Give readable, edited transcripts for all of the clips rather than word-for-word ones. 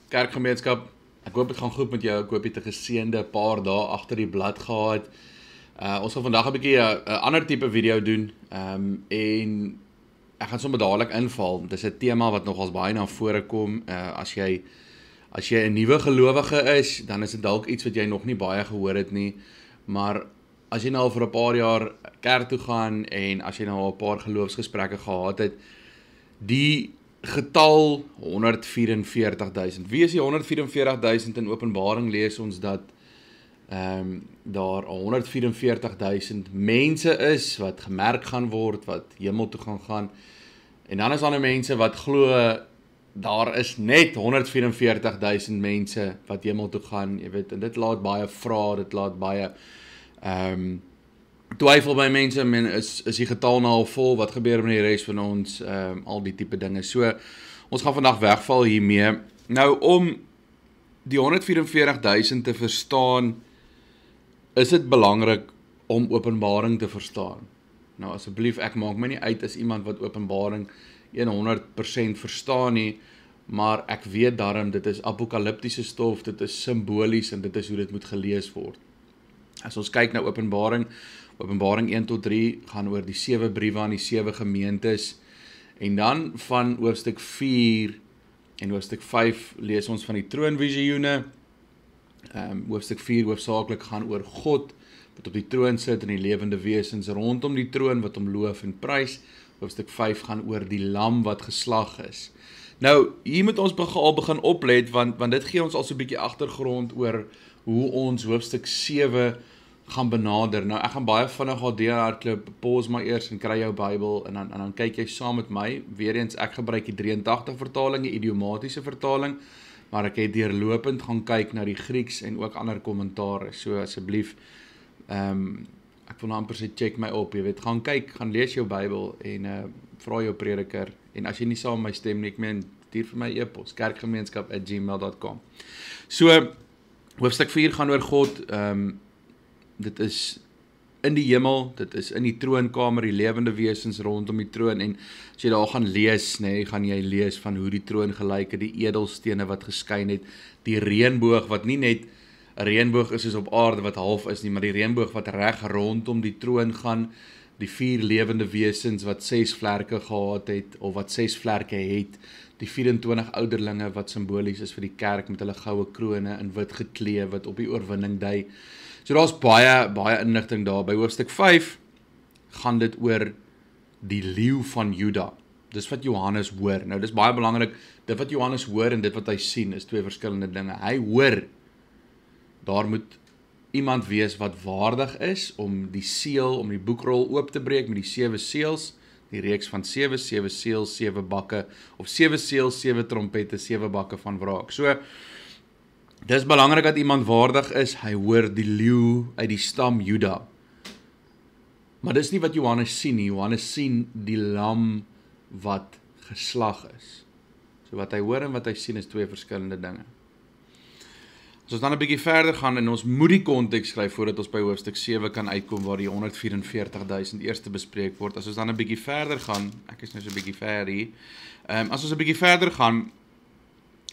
Kerkgemeenskap, ek hoop het gaan goed met jou, ek hoop het 'n geseënde paar dae agter die blad gehad. Ons gaan vandag 'n bietjie 'n ander tipe video doen, en ek gaan sommer dadelik inval. Dis 'n tema wat nogals baie na vore kom. As jy 'n nuwe gelowige is, dan is dit dalk iets wat jy nog nie baie gehoor het nie, maar as jy nou al vir 'n paar jaar kerk toe gaan, en as jy nou al 'n paar geloofsgesprekke gehad het, die getal 144.000. Wie is die 144.000? In Openbaring lees ons dat daar 144.000 mense is wat gemerk gaan word, wat hemel toe gaan. En dan is daar nou mense wat glo daar is net 144.000 mense wat hemel toe gaan, jy weet, en dit laat baie vrae, dit laat baie twyfel by mense. Is die getal nou al vol, wat gebeur met die res van ons, al die tipe dinge. So, ons gaan vandag wegval hiermee. Nou, om die 144.000 te verstaan, is dit belangrik om Openbaring te verstaan. Nou, asseblief, ek maak my nie uit as iemand wat Openbaring 100% verstaan nie, maar ek weet daarom, dit is apokaliptiese stof, dit is simbolies, en dit is hoe dit moet gelees word. As ons kyk na Openbaring 1 tot 3 gaan oor die 7 briewe aan die 7 gemeentes, en dan van hoofstuk 4 en hoofstuk 5 lees ons van die troonvisioene. Hoofstuk 4 hoofsaaklik gaan oor God, wat op die troon sit, en die lewende wesens rondom die troon, wat hom loof en prys. Hoofstuk 5 gaan oor die lam wat geslag is. Nou, hier moet ons al begin oplet, want dit gee ons al so 'n bietjie agtergrond oor hoe ons hoofstuk 7 gaan benader. Nou, ek gaan baie vinnig al deurhardloop, pause maar eers en kry jou Bybel, en dan kyk jy saam met my. Weereens, ek gebruik die 83 vertaling, die idiomatiese vertaling, maar ek het deurlopend gaan kyk na die Grieks en ook ander kommentare. So asseblief, ek wil nou amper sê, check my op, jy weet, gaan kyk, gaan lees jou Bybel, en vra jou prediker, en as jy nie saam met my stem nie, ek meen, stuur vir my e-pos, kerkgemeenskap@gmail.com. So, hoofstuk 4 gaan oor God, dit is in die hemel, dit is in die troonkamer, die lewende wesens rondom die troon, en as jy daar gaan lees, gaan jy lees van hoe die troon gelyk het, die edelstene wat geskyn het, die reënboog, wat nie net 'n reënboog is soos op aarde wat half is nie, maar die reënboog wat reg rondom die troon gaan, die 4 lewende wesens wat 6 vlerke gehad het, of wat 6 vlerke het, die 24 ouderlinge wat simbolies is vir die kerk, met hulle goue krone in wit geklee, wat op die oorwinning dui. So daar's baie inligting daar. By hoofstuk 5 gaan dit oor die leeu van Juda. Dis wat Johannes hoor. Nou, dis baie belangrik, dit wat Johannes hoor en dit wat hy sien, is 2 verskillende dinge. Hy hoor, daar moet iemand wees wat waardig is om die seël, om die boekrol oop te breek met die 7 seels, die reeks van 7 seels, 7 bakke, of 7 seels, 7 trompette, 7 bakke van wraak. So, dis belangrik dat iemand waardig is, hy hoor die leeu uit die stam Juda. Maar dis nie wat Johannes sien nie. Johannes sien die lam wat geslag is. So wat hy hoor en wat hy sien is 2 verskillende dinge. As ons dan 'n bietjie verder gaan, en ons moet die konteks skryf voordat ons by hoofstuk 7 kan uitkom, waar die 144.000 eers bespreek word. As ons dan 'n bietjie verder gaan, ek is nou so 'n bietjie ver hier, as ons 'n bietjie verder gaan,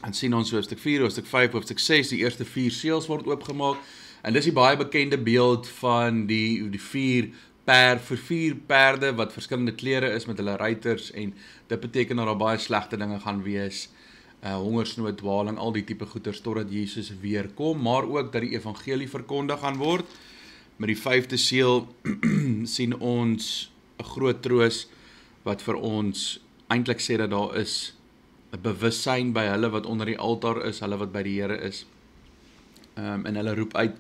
en sien ons hoofstuk 4, hoofstuk 5, hoofstuk 6, die eerste 4 seels word oopgemaak, en dis die baie bekende beeld van die 4 perde wat verskillende klere is met hulle ruiters, en dit beteken dat daar baie slegte dinge gaan wees, hongersnood, dwaling, al die tipe goeters, totdat Jesus weer kom, maar ook dat die evangelie verkondig gaan word. Met die 5de seel sien ons 'n groot troos, wat vir ons eintlik sê dat daar is 'n bewussyn by hulle wat onder die altaar is, hulle wat by die Here is, en hulle roep uit,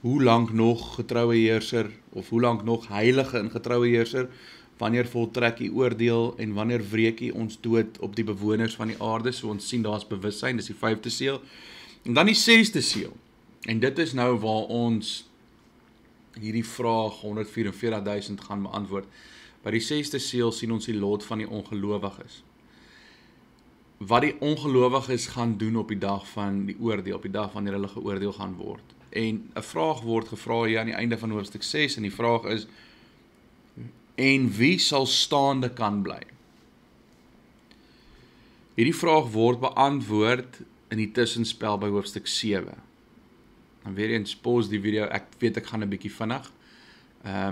hoe lank nog getroue heerser, of hoe lank nog heilige en getroue heerser, wanneer voltrek u oordeel, en wanneer wreek u ons dood op die bewoners van die aarde. So ons sien daar's bewussyn, dis die 5de seel, en dan die 6de seel, en dit is nou waar ons hierdie vraag 144.000 gaan beantwoord. By die 6de seël sien ons die lot van die ongelowiges. Wat die ongelowiges gaan doen op die dag van die oordeel, op die dag wanneer hulle geoordeel gaan word. En 'n vraag word gevra hier aan die einde van hoofstuk 6, en die vraag is, en wie sal staande kan bly? Hierdie vraag word beantwoord in die tussenspel by hoofstuk 7. Dan weer eens, pause die video, ek weet ek gaan 'n bietjie vinnig.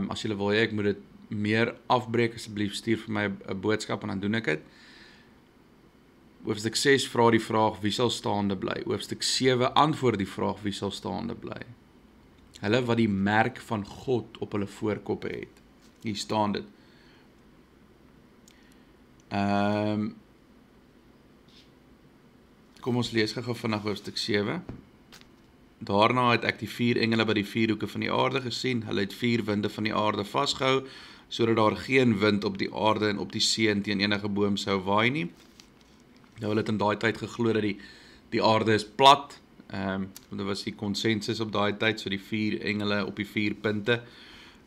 As julle wil hê ek moet dit meer afbreek, asseblief stuur vir my 'n boodskap en dan doen ek dit. Hoofstuk 6 vra die vraag, wie sal staande bly? Hoofstuk 7 antwoord die vraag, wie sal staande bly? Hulle wat die merk van God op hulle voorkoppe het. Hier staan dit. Kom ons lees gou vinnig hoofstuk 7. Daarna het ek die 4 engele by die 4 hoeke van die aarde gesien. Hulle het 4 winde van die aarde vasgehou, sodat daar geen wind op die aarde en op die see en teen enige boom sou waai nie. Nou, hulle het in daai tyd geglo dat die aarde is plat. Dit was die konsensus op daai tyd, so die 4 engele op die 4 punte.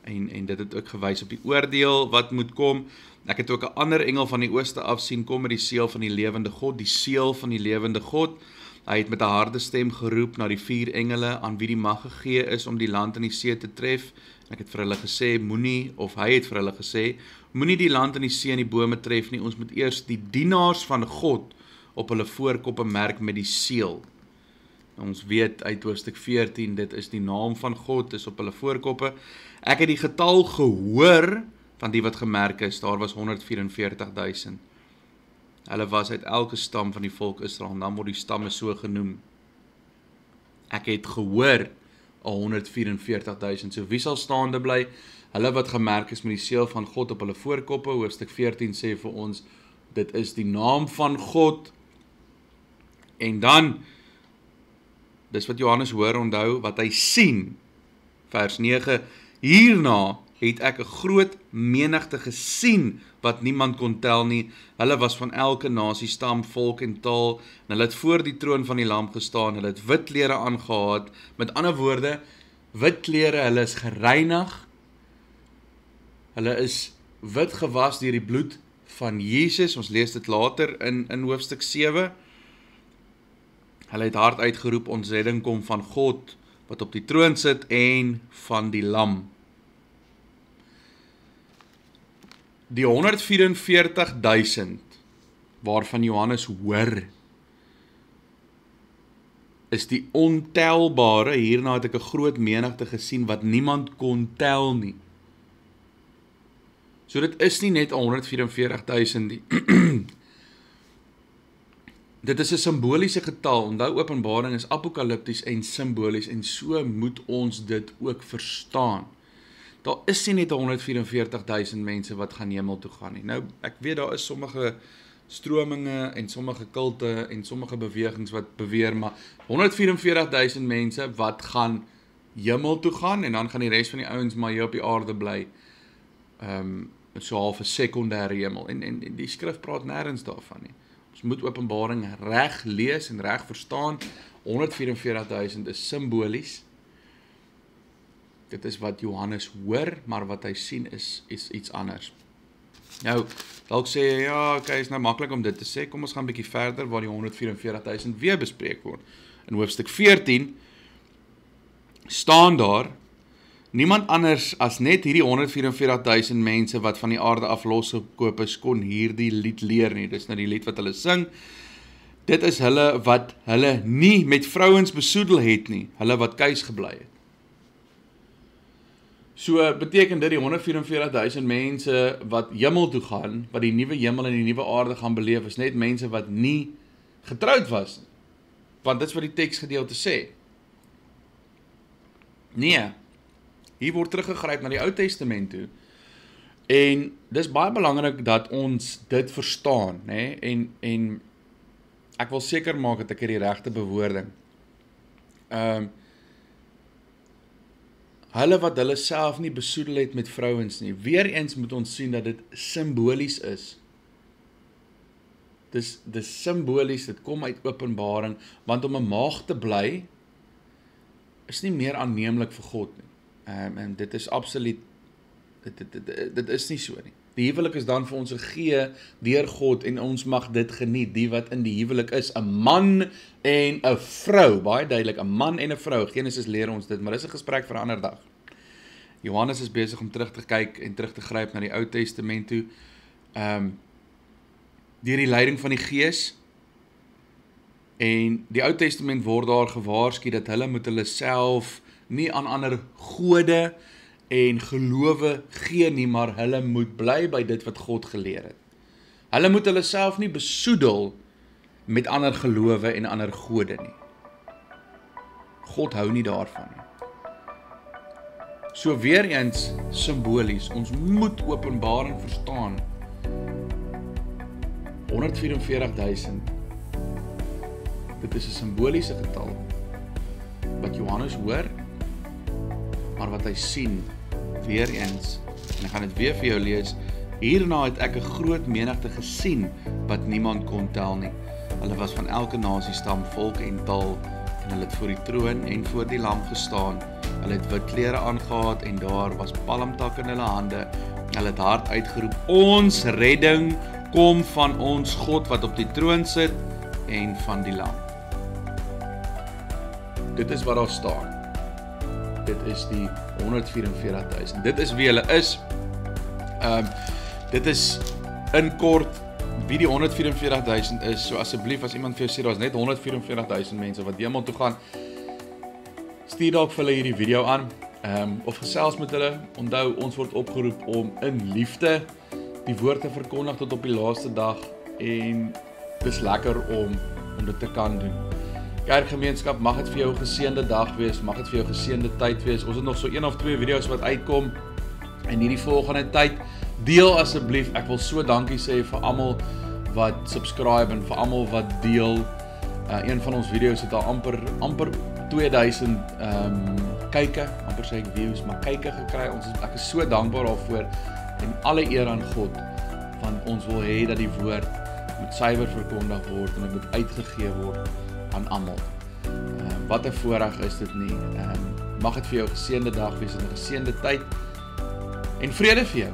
En dit het ook gewys op die oordeel wat moet kom. Ek het ook 'n ander engel van die ooste af sien kom met die seël van die lewende God, die seël van die lewende God. Hy het met 'n harde stem geroep na die 4 engele aan wie die mag gegee is om die land en die see te tref. En ek het vir hulle gesê, hy het vir hulle gesê, moenie die land en die see en die bome tref nie, ons moet eers die dienaars van God op hulle voorkoppe merk met die seël. Ons weet uit hoofstuk 14, dit is die naam van God, is op hulle voorkoppe. Ek het die getal gehoor van die wat gemerk is, daar was 144.000. Hulle was uit elke stam van die volk Israel, en dan word die stamme so genoem. Ek het gehoor 144.000, so wie sal staande bly? Hulle wat gemerk is met die seël van God op hulle voorkoppe. Hoofstuk 14 sê vir ons, dit is die naam van God. En dan, dis wat Johannes hoor, onthou, wat hy sien, vers 9, hierna het ek 'n groot menigte gesien, wat niemand kon tel nie. Hulle was van elke nasie, stam, volk en taal, en hulle het voor die troon van die lam gestaan, hulle het wit klere aangehad, met ander woorde, wit klere, hulle is gereinig, hulle is wit gewas deur die bloed van Jesus, ons lees dit later in hoofstuk 7, hulle het hard uitgeroep, ons redding kom van God, wat op die troon sit, en van die lam. Die 144.000, waarvan Johannes hoor, is die ontelbare, hierna het ek 'n groot menigte gesien, wat niemand kon tel nie. So dit is nie net 144.000 nie. Dit is 'n simboliese getal, onthou Openbaring is apokalipties en simbolies, en so moet ons dit ook verstaan. Daar is nie net 144.000 mense wat gaan hemel toe gaan nie. Nou, ek weet daar is sommige strominge en sommige kulte en sommige bewegings wat beweer, maar 144.000 mense wat gaan hemel toe gaan, en dan gaan die res van die ouens maar hier op die aarde bly, so half 'n sekondêre hemel, en die skrif praat nêrens daarvan nie. Ons moet Openbaring reg lees en reg verstaan. 144.000 is simbolies. Dit is wat Johannes hoor, maar wat hy sien is iets anders. Nou, dalk sê jy, ja, okay, is nou maklik om dit te sê, kom ons gaan 'n bietjie verder waar die 144.000 weer bespreek word. In hoofstuk 14 staan daar, niemand anders as net hierdie 144.000 mense wat van die aarde af losgekoop is, kon hierdie lied leer nie. Dis nou die lied wat hulle sing. Dit is hulle wat hulle nie met vrouens besoedel het nie, hulle wat kuis gebly het. So beteken dit die 144.000 mense wat hemel toe gaan, wat die nuwe hemel en die nuwe aarde gaan beleef, is net mense wat nie getroud was nie. Want dit is wat die teksgedeelte sê. Nee, hier word teruggegryp na die Ou Testament toe. En dis baie belangrik dat ons dit verstaan, né? En ek wil seker maak dat ek die regte bewoording. Hulle wat hulle self nie besoedel het met vrouens nie. Weereens moet ons sien dat dit simbolies is. Dis simbolies, dit kom uit Openbaring, want om 'n maagd te bly is nie meer aanneemlik vir God nie. En dit is absoluut, dit is nie so nie. Die huwelik is dan vir ons gegee deur God en ons mag dit geniet, die wat in die huwelik is, 'n man en 'n vrou, baie duidelik, 'n man en 'n vrou, Genesis leer ons dit, maar dis 'n gesprek vir 'n ander dag. Johannes is besig om terug te kyk en terug te gryp na die Ou Testament toe, deur die leiding van die Gees, en die Ou Testament word daar gewaarsku dat hulle moet hulle self nie aan ander gode en gelowe gee nie, maar hulle moet bly by dit wat God geleer het. Hulle moet hulle self nie besoedel met ander gelowe en ander gode nie. God hou nie daarvan nie. So weer eens simbolies, ons moet openbaar en verstaan, 144.000, dit is 'n simboliese getal, wat Johannes hoor, maar wat hy sien, weer eens, en ek gaan dit weer vir jou lees, hierna het ek 'n groot menigte gesien, wat niemand kon tel nie. Hulle was van elke nasie, stam, volk en taal, en hulle het voor die troon en voor die lam gestaan. Hulle het wit klere aangehad, en daar was palmtakke in hulle hande. Hulle het hard uitgeroep, ons redding kom van ons God, wat op die troon sit, en van die lam. Dit is wat daar staan. Dit is die 144.000. Dit is wie hulle is. Dit is in kort wie die 144.000 is. So asseblief, as iemand vir jou sê, daar is net 144.000 mense wat hemel toe gaan, stuur dalk vir hulle hierdie video aan, of gesels met hulle. Onthou, ons word opgeroep om in liefde die woord te verkondig tot op die laaste dag, en dis lekker om dit te kan doen. Kerkgemeenskap, mag dit vir jou 'n geseënde dag wees, mag dit vir jou 'n geseënde tyd wees. Ons het nog so 1 of 2 video's wat uitkom in hierdie volgende tyd. Deel asseblief, ek wil so dankie sê vir almal wat subscribe en vir almal wat deel. Een van ons video's het al amper 2000 kyke, amper sê ek views, maar kyke gekry. Ek is so dankbaar daarvoor, en alle eer aan God, want ons wil hê dat die woord moet suiwer verkondig word en dit moet uitgegee word aan almal. Wat 'n voorreg is dit nie. Mag dit vir jou 'n geseënde dag wees en 'n geseënde tyd, en vrede vir jou.